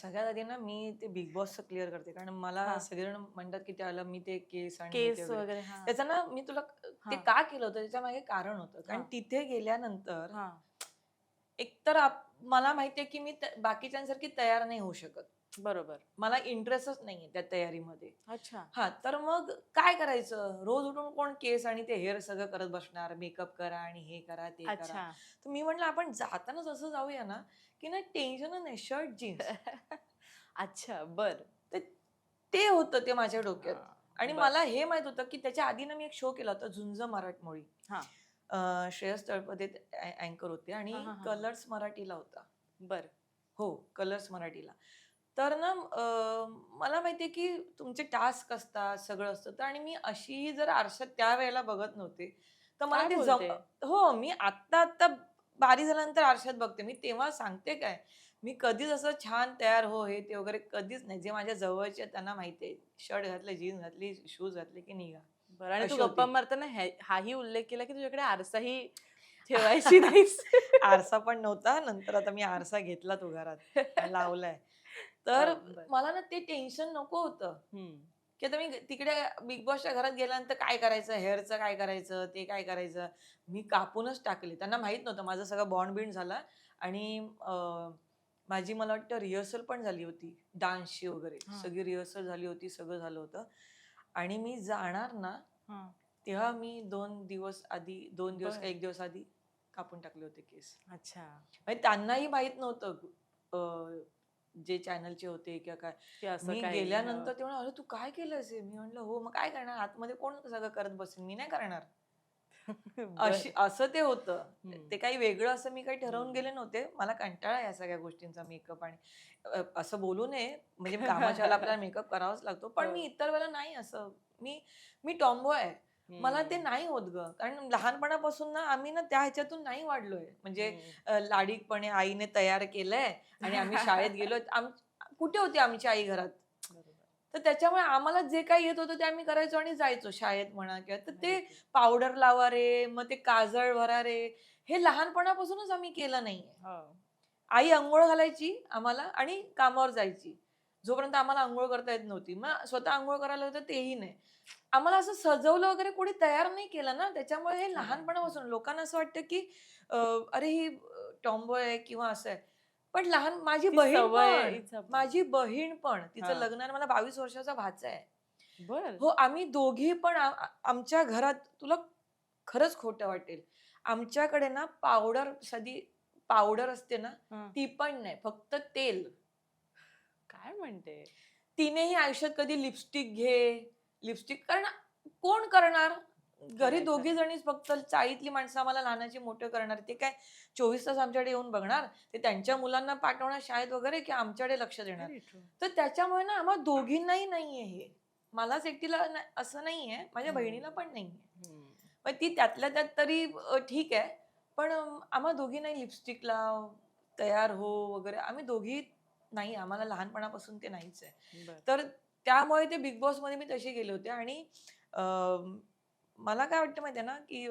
सगळ्यात आधी ना मी ते बिग बॉसचं क्लिअर करते. कारण मला हां. सगळेजण म्हणतात, की त्याला मी ते केस आणि हे ते केस वगैरे. वगैरे. हां, त्याचं ना मी तुला ते हां, का केलं होतं त्याच्यामागे कारण होतं. कारण हां, तिथे गेल्यानंतर हां. एकतर मला माहिती आहे, की मी बाकीच्यांसारखी तयार नाही होऊ शकत. बरोबर. मला इंटरेस्टच नाहीये त्या तयारीमध्ये. अच्छा. हां, तर मग काय करायचं? रोज उठून कोण केस आणि ते हेअर सगळं करत बसणार, मेकअप करा आणि हे करा, ते करा. अच्छा. तर मी म्हटलं आपण जातानाच असं जाऊया ना, की नाही टेन्शनच नाही, शर्ट, जीन्स. अच्छा. बरं. तर ते होतं ते माझ्या डोक्यात. हां. आणि बरं. मला हे माहीत होतं, की त्याच्या आधी ना मी एक शो केला होता झुंज मराठमोळी. हां. श्रेयस तळपदे अँकर होते आणि हां, हां, हां, हां. कलर्स मराठीला होता. बरं. हो, कलर्स मराठीला. तर ना मला माहिती आहे, की तुमचे टास्क असतात, सगळं असतं. तर आणि मी अशीही जर आरशात त्यावेळेला बघत नव्हते, तर मला काय ते बोलते? हो, मी आत्ता बारी झाल्यानंतर आरशात बघते. मी तेव्हा सांगते काय, मी कधीच असं छान तयार हो, हे ते वगैरे कधीच नाही. जे माझ्या जवळचे आहेत त्यांना माहिती आहे. शर्ट घातले, जीन्स घातली, शूज घातले, की निघा. बरं आणि तू अशी गप्पा होती. मारताना हाही उल्लेख केला, की तुझ्याकडे आरसाही ठेवायची नाहीस. आरसा पण नव्हता. नंतर आता मी आरसा घेतला तो घरात आणि लावलाय. तर बरं. मला ना ते टेन्शन नको होतं, हं. की आता मी तिकडे बिग बॉसच्या घरात गेल्यानंतर काय करायचं, हेअरचं काय करायचं, ते काय करायचं. मी कापूनच टाकले. त्यांना माहीत नव्हतं माझा सगळा बॉन्ड-बिंड झाला आणि माझी मला वाटतं रिहर्सल पण झाली होती डान्सची वगैरे. हां, सगळी रिहर्सल झाली होती, सगळं झालं होतं आणि मी जाणार ना, हां. तेव्हा मी 2 दिवस आधी 2 दिवस का बरं. 1 दिवस आधी कापून टाकले होते केस. अच्छा. म्हणजे त्यांनाही माहीत नव्हतं जे चॅनलचे होते किंवा काय. की असं मी काही गेल्यानंतर ते म्हणाले, "अरे तू काय केलंस हे?" मी म्हटलं, "हो, मग काय करणार? आतमध्ये कोण सगळं करत बसेल? मी नाही करणार." बरं. असं ते होतं. हं, ते काही वेगळं असं मी काही ठरवून हं. गेले नव्हते. मला कंटाळा आहे या सगळ्या गोष्टींचा मेकअप आणि असं बोलू नये, म्हणजे कामाच्या वेळेला आपल्याला मेकअप करावाच लागतो. पण हो. मी इतर वेळेला नाही असं. मी मी टॉम्बॉय आहे. मला ते हं, नाही होत गं. कारण लहानपणापासून ना आम्ही ना त्या ह्याच्यातून नाही वाढलोय. म्हणजे हं. लाडीकपणे आईने तयार केलंय आणि आम्ही शाळेत गेलोय. कुठे होती आमची आई घरात? बरोबर. तर त्याच्यामुळे आम्हाला जे काही येत होतं ते आम्ही करायचो आणि जायचो शाळेत म्हणा किंवा तर व्हेरी ते ट्रू. पावडर लावा रे, मग ते काजळ भरा रे, हे लहानपणापासूनच आम्ही केलं नाहीये. हो. आई अंघोळ घालायची आम्हाला आणि कामावर जायची. जोपर्यंत आम्हाला अंघोळ करता येत नव्हती. मग स्वतः अंघोळ करायला होतं तेही नाही. आम्हाला असं सजवलं वगैरे कोणी तयार नाही केलं ना, त्याच्यामुळे हे खरंय. लहानपणापासून लोकांना असं वाटतं, की अरे ही टॉम्बॉय आहे किंवा असं आहे. पण ती सवयीचा पण. माझी बहीण पण तिचं हां. लग्न आहे, मला 22 वर्षाचा भाचा आहे. बरं. हो, आम्ही दोघी पण आमच्या घरात तुला खरंच खोटं वाटेल. आमच्याकडे ना साधी पावडर असते ना, हां. ती पण नाही. फक्त तेल. काय म्हणते? तिनेही आयुष्यात कधी लिपस्टिक लिपस्टिक कारण कोण करणार? घरी खरंय, दोघी खरंय. जणीच फक्त चाळीतली माणसं आम्हाला लहानाची मोठं करणार. ते काय 24 तास आमच्याकडे येऊन बघणार? ते त्यांच्या मुलांना पाठवणार शाळेत वगैरे की आमच्याकडे लक्ष देणार? Very true. तर त्याच्यामुळे ना आम्हा दोघींनाही नाहीये हे. मलाच एकटीला असं नाहीये, माझ्या हं, बहिणीला पण नाहीये. हं. मग ती त्यातल्या त्यात तरी ठीक आहे. पण आम्हा दोघींनाही लिपस्टिक लाव, तयार हो वगैरे आम्ही दोघी नाही, आम्हाला लहानपणापासून ते नाहीच आहे. बरं. तर त्यामुळे ते बिग बॉसमध्ये मी तसे गेले होते आणि अ, मला काय वाटतं माहिती आहे ना, की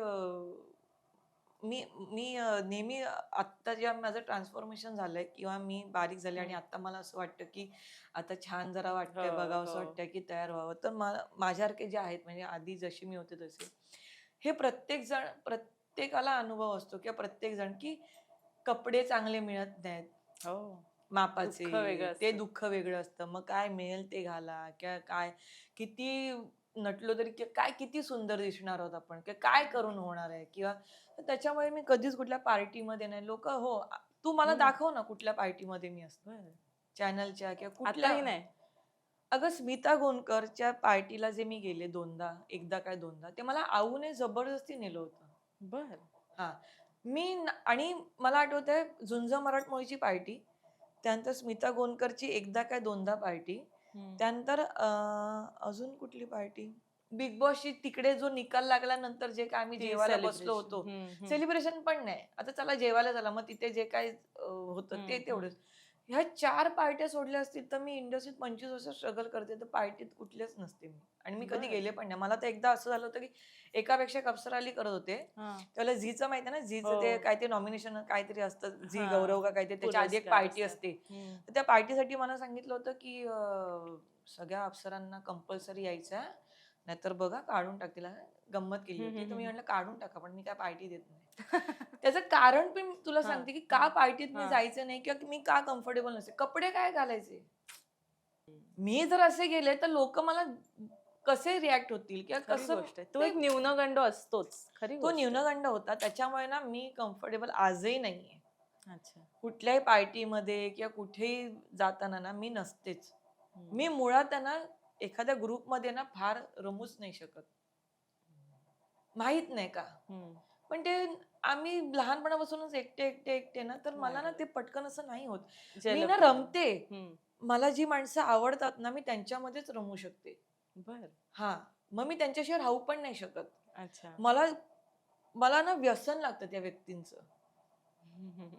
मी मी नेहमी आत्ता जेव्हा माझं ट्रान्सफॉर्मेशन झालंय किंवा मी बारीक झाले आणि हं. आता मला असं वाटतं, की आता छान जरा हो, वाटतंय, बघावसं हो. वाटतंय, की तयार व्हावं. तर माझ्यासारखे जे आहेत म्हणजे आधी जशी मी होते तसे, हे प्रत्येकाला अनुभव असतो किंवा प्रत्येकजण, की कपडे चांगले मिळत नाहीत. हो. मापाचे, दुःख वेगळं ते असतं. दुःख वेगळं असतं. मग काय मिळेल ते घाला किंवा काय किती नटलो तरी काय किती सुंदर दिसणार आहोत आपण किंवा काय व्हेरी करून ट्रू. होणार आहे किंवा तर त्याच्यामुळे मी कधीच कुठल्या पार्टीमध्ये नाही. लोकं हो, तू मला हं. दाखव ना कुठल्या पार्टीमध्ये मी असते. बरं. चॅनलच्या किंवा कुठल्या आताही नाही? अगं स्मिता गोंदकरच्या पार्टीला जे मी गेले दोनदा, एकदा काय दोनदा, ते मला आऊने जबरदस्ती नेलं होतं. बरं. हां. आणि मला आठवतंय झुंज मराठमोळीची पार्टी, त्यानंतर स्मिता गोंदकरची एकदा काय दोनदा पार्टी, हं. त्यानंतर अजून कुठली पार्टी? बिग बॉसची तिकडे जो निकाल लागल्यानंतर जे काय आम्ही ती जेवायला बसलो सेलिब्रेशन. होतो. हं, हं. सेलिब्रेशन पण नाही. आता चला जेवायला चला, मग तिथे जे काही होतं ते हं, हं. तेवढंच. ह्या 4 पार्ट्या सोडल्या असतील तर मी इंडस्ट्रीत 25 वर्ष स्ट्रगल करते, तर पार्टीत कुठलेच नसते मी. आणि मी कधी बर. गेले पण नाही. मला तर एकदा असं झालं होतं, की एकापेक्षा एक अप्सरा अली करत होते. हा. त्यावेळेला झीचं माहिती आहे ना, झीचं हो. ते काय ते नॉमिनेशन काहीतरी असतं, झी हा. गौरव का काहीतरी, त्याच्या आधी एक पुरस्कार पार्टी असतात. असते. तर त्या पार्टीसाठी मला सांगितलं होतं, की सगळ्या अप्सरांना कंपल्सरी यायचं आहे, नाहीतर बघा काढून टाकतील. गंमत केली होती. तर मी म्हटलं काढून टाका, पण मी काय पार्टी देत नाही. त्याचं कारण पण तुला हा. सांगते, की का हा. पार्टीत मी हा. जायचं नाही किंवा मी का कम्फर्टेबल नसते. कपडे काय घालायचे? मी जर असे गेले तर लोक मला कसे रिॲक्ट होतील किंवा खरी कसं गोष्ट आहे. तो ते एक न्यूनगंड असतोच. खरी तो गोष्ट आहे. न्यूनगंड होता. त्याच्यामुळे ना मी कम्फर्टेबल आजही नाहीये. अच्छा. कुठल्याही पार्टीमध्ये किंवा कुठेही जाताना ना मी नसतेच. हम्म. मी मुळात आहे ना एखाद्या ग्रुपमध्ये ना फार रमूच नाही शकत. माहित नाही का? हम्म. पण ते आम्ही लहानपणापासूनच एकटे ना, तर मला ना वाढलंय. ते पटकन असं नाही होत. मी जलप ना आहे. रमते. हम्म. मला जी माणसं आवडतात ना, मी त्यांच्यामध्येच रमू शकते. बर. हां, मग मी त्यांच्याशिवाय राहू पण नाही शकत. अच्छा. मला मला ना व्यसन लागतं त्या व्यक्तींचं.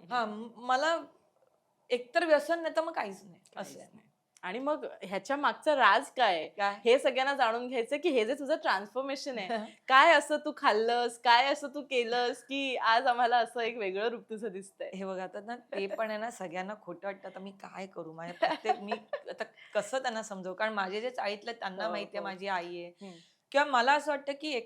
हां, मला एकतर व्यसन नाही तर मग काहीच नाही काहीच असं आहे. नाही. आणि मग ह्याच्या मागचं राज काय आहे? काय? हे सगळ्यांना जाणून घ्यायचं की हे जे तुझं ट्रान्सफॉर्मेशन आहे, काय असं तू खाल्लंस, काय असं तू केलंस, की आज आम्हाला असं एक वेगळं रूप तुझं दिसतंय? हे बघा आता ना ते पण आहे ना सगळ्यांना खोटं वाटतं. आता मी काय करू? माझ्या प्रत्येक मी आता कसं त्यांना समजावू? कारण माझे जे चाळीतले आहेत त्यांना हो, माहिती आहे हो. माझी आई आहे. हं. किंवा मला असं वाटतं की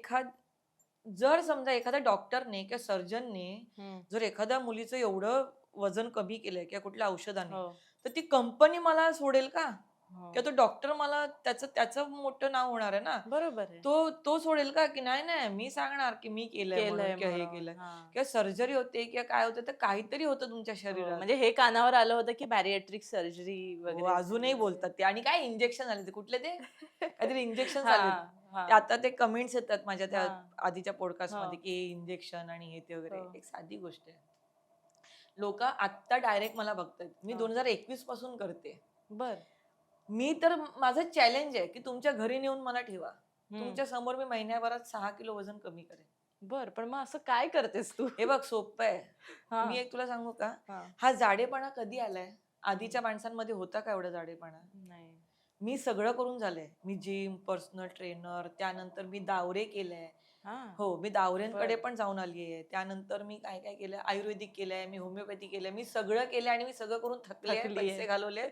जर समजा एखाद्या डॉक्टरने किंवा सर्जनने हं. जर एखाद्या मुलीचं एवढं वजन कमी केलंय किंवा कुठल्या औषधाने, हो. तर ती कंपनी मला सोडेल का? हो. किंवा तो डॉक्टर मला त्याचं मोठं नाव होणार आहे ना. बरोबर आहे. तो सोडेल का? की नाही, नाही मी सांगणार की मी केलंय म्हणून केलंय किंवा हे म्हणून. केलंय. हां. किंवा सर्जरी होते किंवा काय होतं, तर काहीतरी होतं तुमच्या हो. शरीरात. म्हणजे हे कानावर आलं होतं की बॅरिएट्रिक सर्जरी हो, वगैरे अजूनही झाली बोलतात आहे. ते आणि काय इंजेक्शन आले ते कुठले ते? काहीतरी इंजेक्शन्स आलेत. हां, ते हां. आता ते कमेंट्स येतात माझ्या त्या हां. आधीच्या हो, पॉडकास्टमध्ये की इंजेक्शन आणि हे ते वगैरे. हो, एक साधी गोष्ट आहे. लोकं आत्ता डायरेक्ट मला बघतायत. मी हो. 2021 पासून करते. बरं. मी तर माझं चॅलेंज आहे की तुमच्या घरी नेऊन मला ठेवा. हं. तुमच्या समोर मी महिन्याभरात 6 किलो वजन कमी करेन. बरं. पण मग असं काय करतेस तू? हे बघ सोप्पं आहे. मी हां, एक तुला सांगू का? हां. हा जाडेपणा कधी आलाय? हं. आधीच्या माणसांमध्ये होता का एवढा जाडेपणा? नाही. मी सगळं करून झालंय. मी जिम, पर्सनल ट्रेनर, त्यानंतर मी दावरे केलंय. हां. हो, मी दावऱ्यांकडे बरं. पण जाऊन आली आहे. त्यानंतर मी काय-काय केलंय, आयुर्वेदिक केलंय, मी होमिओपॅथी केलंय. मी सगळं केलंय आणि मी सगळं करून थकले आहे, थकली पैसे आहे. घालवले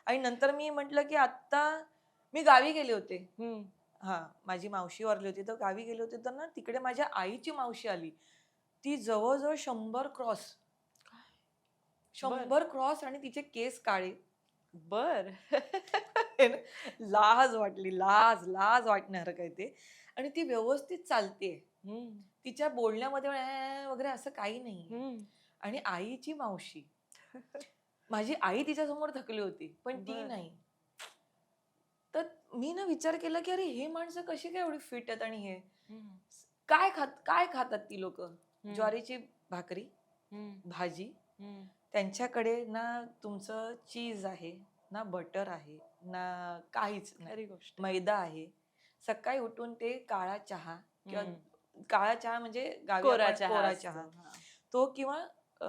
आणि नंतर मी म्हटलं, की आत्ता मी गावी गेले होते. हं. हां, माझी मावशी वारली होती, तर गावी गेले होते, तर ना तिकडे माझ्या आईची मावशी आली. ती जवळ-जवळ 100 क्रॉस. बरं. 100 क्रॉस आणि तिचे केस काळे. बरं. आहे ना, लाज वाटणार काय ते. आणि ती व्यवस्थित चालतेय. हं, तिच्या बोलण्यामध्ये वगैरे असं काही नाहीये. हं. आणि आईची मावशी, माझी आई तिच्यासमोर थकली होती, पण ती बरं. नाही. तर मी ना विचार केला, की अरे हे माणसं कशी काय एवढी फिट आहेत आणि हे हं, काय खातात ती लोकं? हं, ज्वारीची भाकरी, हं, भाजी. हं. त्यांच्याकडे ना तुमचं चीज आहे, ना बटर आहे, ना काहीच नाही. खरी गोष्ट आहे. मैदा आहे. सकाळी उठून ते काळा चहा किंवा हं. काळा चहा म्हणजे गावी कोरा आपण चहा कोरा असतो. चहा. हां. तो किंवा अ,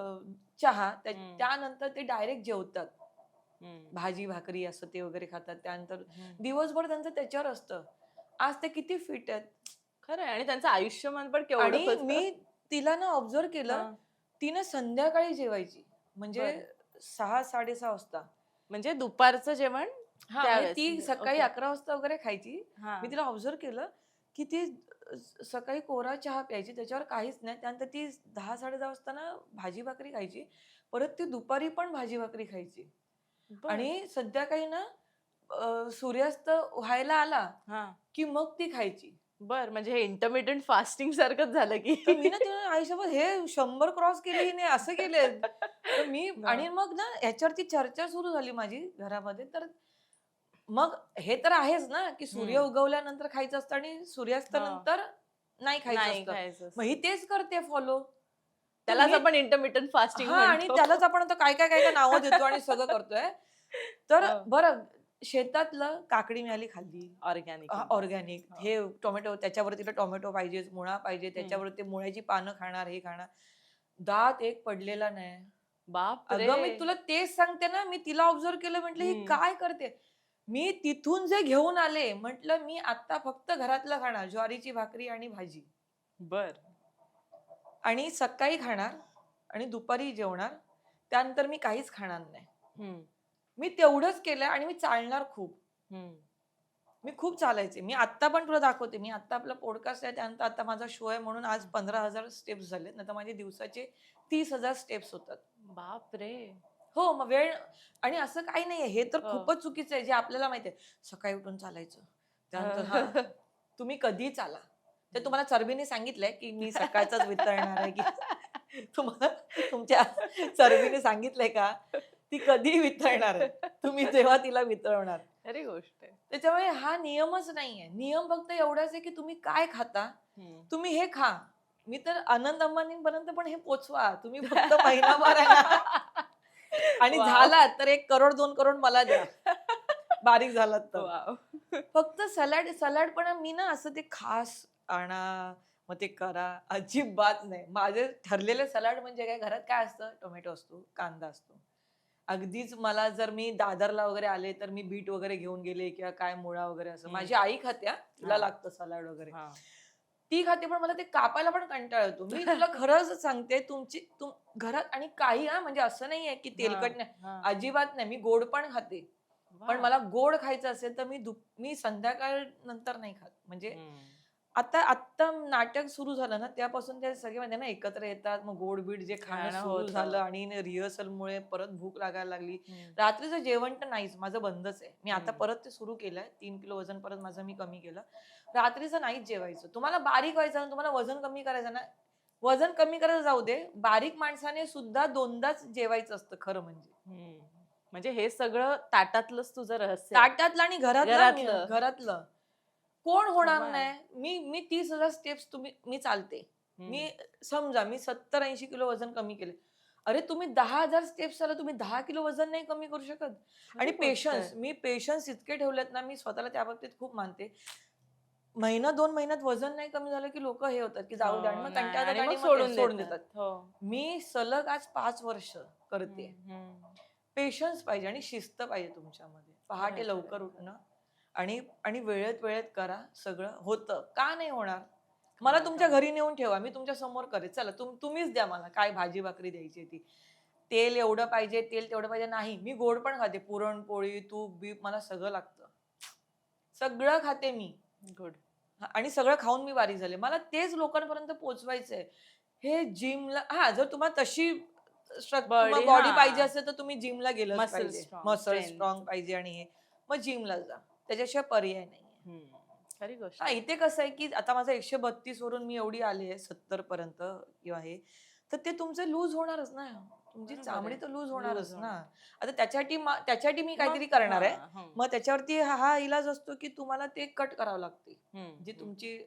चहा हं, त्यानंतर ते डायरेक्ट जेवतात. हं, भाजी, भाकरी असं ते वगैरे खातात. त्यानंतर हं. दिवसभर त्यांचं त्याच्यावर असतं. आज ते किती फिट आहेत. खरं आहे आणि त्यांचं आयुष्यमान पण केवढं आणि होतं. मी तिला ना ऑब्झर्व्ह केलं, हां. ती ना संध्याकाळी जेवायची. म्हणजे बरं. 6:00-6:30 वाजता. म्हणजे दुपारचं जेवण हां, म्हणजे त्यावेळेस. ती सकाळी ओके. 11 वाजता वगैरे खायची. मी हां. तिला ऑब्झर्व्ह केलं, की ती सकाळी कोरा चहा प्यायची, त्याच्यावर काहीच नाही. त्यानंतर ती 10-10:30 वाजता ना भाजी-भाकरी खायची. परत ती दुपारी पण भाजी-भाकरी खायची. बरं. आणि संध्याकाळी ना सूर्यास्त व्हायला आला, हां. की मग ती खायची. बरं. म्हणजे हे इंटरमिटेंट फास्टिंग सारखंच झालं की. तर मी ना तिला आयुष्यभर हे 100 क्रॉस केले हिने, असं केलंय. तर मी आणि हां. मग ना ह्याच्यावरती चर्चा सुरू झाली माझी घरामध्ये. तर मग हे तर आहेच ना, की सूर्य हं. उगवल्यानंतर खायचं असतं आणि हां. सूर्यास्तानंतर नाही खायचं नाही असतं. खायचं मग असतं. ही तेच करते फॉलो. तर त्यालाच मी आपण इंटरमिटेंट फास्टिंग हां आणि म्हणतो. त्यालाच आपण आता काय नावं देतो आणि सगळं करतोय. तर हो. बरं शेतातलं काकडी मिळाली खाल्ली. ऑर्गॅनिक एकदम. ऑर्गॅनिक. हो. हे टोमॅटो त्याच्यावर तिला टोमॅटो पाहिजे, मुळा पाहिजे, हं. त्याच्यावर ते मुळ्याची पानं खाणार, हे खाणार. दात एक पडलेला नाही. बापरे. अगं मी तुला तेच सांगते ना, मी तिला ऑब्झर्व केलं, म्हटलं ही हम्म. काय करते. मी तिथून जे घेऊन आले, म्हटलं मी आता फक्त घरातलं खाणार, ज्वारीची भाकरी आणि भाजी, बर. आणि सकाळी खाणार आणि दुपारी जेवणार, त्यानंतर मी काहीच खाणार नाही. हम्म. मी तेवढंच केलं आणि मी चालणार खूप. हम्म. मी खूप चालायचे. मी आत्ता पण तुला दाखवते. मी आत्ता आपला पॉडकास्ट आहे, त्यानंतर आता माझा शो आहे म्हणून आज 15,000 स्टेप्स झालेत. नाहीतर माझे दिवसाचे 30,000 स्टेप्स होतात. बापरे. हो, मग वेळ. आणि असं काही नाहीये, हे तर हो. खूपच चुकीचं आहे, जे आपल्याला माहिती आहे. सकाळी उठून चालायचं. त्यानंतर तुम्ही कधी चाला. ते तुम्हाला चरबीने सांगितलंय, की मी सकाळचाच वितळणार आहे, की तुम्हाला तुमच्या चरबीने सांगितलंय का, ती कधी वितळणार आहे. तुम्ही तेव्हा तिला वितळवणार. खरी गोष्ट आहे. त्याच्यामुळे हा नियमच नाहीये. नियम फक्त एवढाच आहे, की तुम्ही काय खाता, तुम्ही हे खा. मी तर आनंद अंबानींपर्यंत पण हे पोचवा. तुम्ही फक्त महिनाभर आहे ना, आणि वाव. झालात तर 1 करोड 2 करोड मला द्या. बारीक झालात तर. वाव. फक्त सलाड सलाड पण मी ना असं ते खास आणा, मग ते करा, अजिबात नाही. माझे ठरलेले सलाड म्हणजे काय, घरात काय असतं, टोमॅटो असतो, कांदा असतो. अगदीच मला जर मी दादरला वगैरे आले तर मी बीट वगैरे घेऊन गेले किंवा काय मुळा वगैरे असं. माझी आई खाते हां, तिला हा. लागतं सलाड वगैरे. हा. ती खाते, पण मला ते कापायला पण कंटाळा येतो. मी तुला खरंच सांगते, घरात आणि काही म्हणजे असं नाहीये की तेलकट नाही. हा. अजिबात नाही. मी गोड पण खाते. पण वा. मला गोड खायचं असेल तर मी संध्याकाळ नंतर नाही खात. म्हणजे हम्म. आत्ता नाटक सुरू झालं ना, त्यापासून ते सगळे म्हणजे ना एकत्र येतात. मग गोड-बीड जे खाणं खाणं सुरू झालं होतं. आणि रिहर्सलमुळे परत भूक लागायला लागली. हम्म. रात्रीचं जेवण तर नाहीच, माझं बंदच आहे. मी आता हम्म. परत ते सुरू केलंय. 3 किलो वजन परत माझं मी कमी केलं. रात्रीचं नाहीच जेवायचं. तुम्हाला बारीक व्हायचं ना, तुम्हाला वजन कमी करायचं ना, वजन कमी करायचं जाऊ दे. बारीक माणसाने सुद्धा 2दाच जेवायचं असतं खरं म्हणजे. हम्म. म्हणजे हे सगळं ताटातलंच तुझं रहस्य आहे. ताटातलं आणि घरातलं घरातलं. घरातलं. कोण होणार कमाल. नाही? मी 30,000 स्टेप्स मी चालते. हम्म. मी समजा मी 70-80 किलो वजन कमी केले. अरे तुम्ही 10,000 स्टेप्स चाला, तुम्ही 10 किलो वजन नाही कमी करू शकत? खरी आणि गोष्ट आहे. मी पेशन्स इतके ठेवलेत ना, मी स्वतःला त्या बाबतीत खूप मानते. महिना 2 महिन्यात वजन नाही कमी झालं, की लोकं हे होतात, की जाऊ द्या, आणि हो, मग नाही कंटाळतात आणि मग आणि मग ते सोडून सोडून देतात. देतात. हो. मी सलग आज 5 वर्ष करते. हम्म. पेशन्स पाहिजे आणि शिस्त पाहिजे तुमच्यामध्ये. खरंय, पहाटे खरंय, लवकर खरंय. उठणं आणि आणि वेळेत वेळेत करा, सगळं होतं. का नाही होणार? मला कमाल, तुमच्या कमाल. घरी नेऊन ठेवा, मी तुमच्या समोर करेन. चला तुम्हीच द्या मला काय भाजी भाकरी द्यायची ती. तेल एवढं पाहिजे, तेल तेवढं पाहिजे नाही. मी गोड पण खाते. पुरणपोळी, तूप-बीप मला सगळं लागतं. सगळं खाते मी. गुड. आणि सगळं खाऊन मी बारीक झाले. मला तेच लोकांपर्यंत पोहोचवायचंय. हे जिमला जर तुम्हाला तशी तुम्हाला बॉडी. बॉडी पाहिजे हा. असेल तर तुम्ही जिमला गेलंच मसल पाहिजे. Strong, muscle strength. स्ट्रॉंग पाहिजे आणि हे. मग जिमला जा. त्याच्याशिवाय पर्याय नाहीये. खरी गोष्ट आहे. इथे कसं आहे, की आता माझं 132 वरून मी एवढी आली आहे 70 पर्यंत किंवा हे. तर ते तुमचं लूज होणारच ना. तुमची बरोबर चामडी आहे. तर लूज लूज होणारच ना. होणार. आता त्याच्यासाठी मी काहीतरी मग करणार हा. आहे. हम्म. मग त्याच्यावरती हा इलाज असतो, की तुम्हाला ते कट करावं लागते. हम्म. जी हम्म. तुमची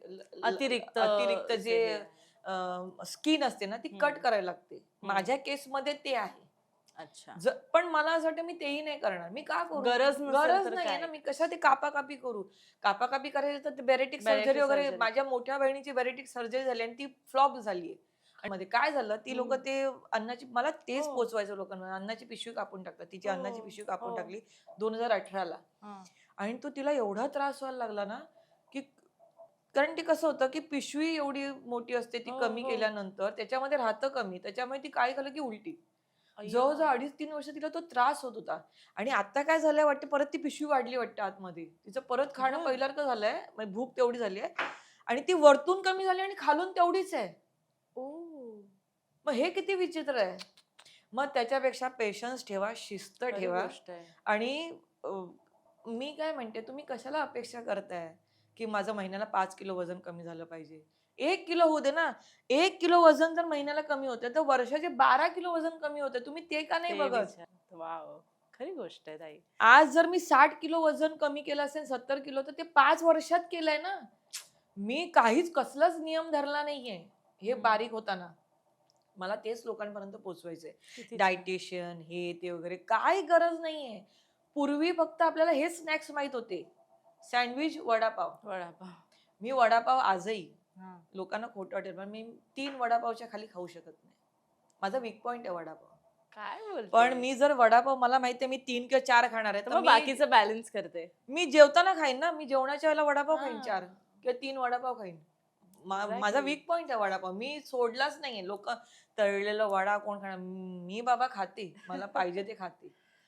अतिरिक्त अतिरिक्त जे जे हे आहे. स्किन असते ना, ती कट हम्म. करायला लागते. हम्म. माझ्या केसमध्ये ते आहे. अच्छा. पण मला असं वाटतं मी तेही नाही करणार. मी का करू? गरज नसेल गरज तर नाहीये ना. काय. मी कशा ते कापाकापी करू? कापाकापी करायची तर बेरेटिक सर्जरी बॅरेटी वगैरे, सर्जरी. माझ्या मोठ्या बहिणीची बेरेटिक सर्जरी झाली आणि ती फ्लॉप झालीये. आणि मध्ये काय झालं, ती लोकं हम्म. ते अन्नाची, मला तेच हो. पोहोचवायचं लोकांना, अन्नाची पिशवी कापून टाकतात. तिची हो. अन्नाची पिशवी कापून हो. टाकली 2018ला. हा. आणि तो तिला एवढा त्रास व्हायला लागला ना, की कारण ते कसं होतं, की पिशवी एवढी मोठी असते, ती हो. कमी हो. केल्यानंतर त्याच्यामध्ये राहतं कमी. त्याच्यामुळे ती काय झालं, की उलटी. अय्या. जवळ-जवळ 2.5-3 वर्ष तिला तो त्रास होत होता. आणि आता काय झालंय वाटतं, परत ती पिशवी वाढली वाटतं आतमध्ये. तिचं परत खाणं बर. पहिल्यासारखं झालंय. म्हणजे भूक तेवढी झाली आहे आणि ती वरतून कमी झाली आणि खालून तेवढीच आहे. ओ. मग हे किती विचित्र आहे. मग त्याच्यापेक्षा पेशन्स ठेवा, शिस्त खरी ठेवा. गोष्ट आहे. आणि मी काय म्हणते, तुम्ही कशाला अपेक्षा करताय, की माझं महिन्याला 5 किलो वजन कमी झालं पाहिजे. 1 किलो होऊ दे ना. 1 किलो वजन जर महिन्याला कमी होतंय, तर वर्षाचे 12 किलो वजन कमी होतंय. तुम्ही ते का नाही ते बघत? विचार. वाव. खरी गोष्ट आहे ताई. आज जर मी 60 किलो वजन कमी केलं असेल, 70 किलो, तर ते 5 वर्षात केलंय ना. मी काहीच कसलाच नियम धरला नाहीये, हे हम्म. बारीक होताना. मला तेच लोकांपर्यंत पोहोचवायचंय. किती छान. डायटिशियन हे ते वगैरे काय गरज नाहीये. पूर्वी फक्त आपल्याला हे स्नॅक्स माहित होते. सँडविच, वडापाव. वडापाव. मी वडापाव आजही, हा. लोकांना खोटं वाटेल पण मी 3 वडापावच्या खाली खाऊ शकत नाही. माझा वीक पॉइंट आहे वडापाव. काय पण बोलते मी जर वडापाव मला माहितीये मी 3 किंवा 4 खाणार आहे तर तर मग मी बाकीचं बॅलन्स करते. मी जेवताना खाईन ना. मी जेवणाच्या वेळेला वडापाव खाईन 4 हा, किंवा 3 वडापाव खाईन. माझा एक्झॅक्टली. वीक पॉइंट आहे वडापाव. मी सोडलाच नाहीये. लोकं तळलेलं वडा कोण खाणार? मी बाबा खाते. मला पाहिजे ते खाते.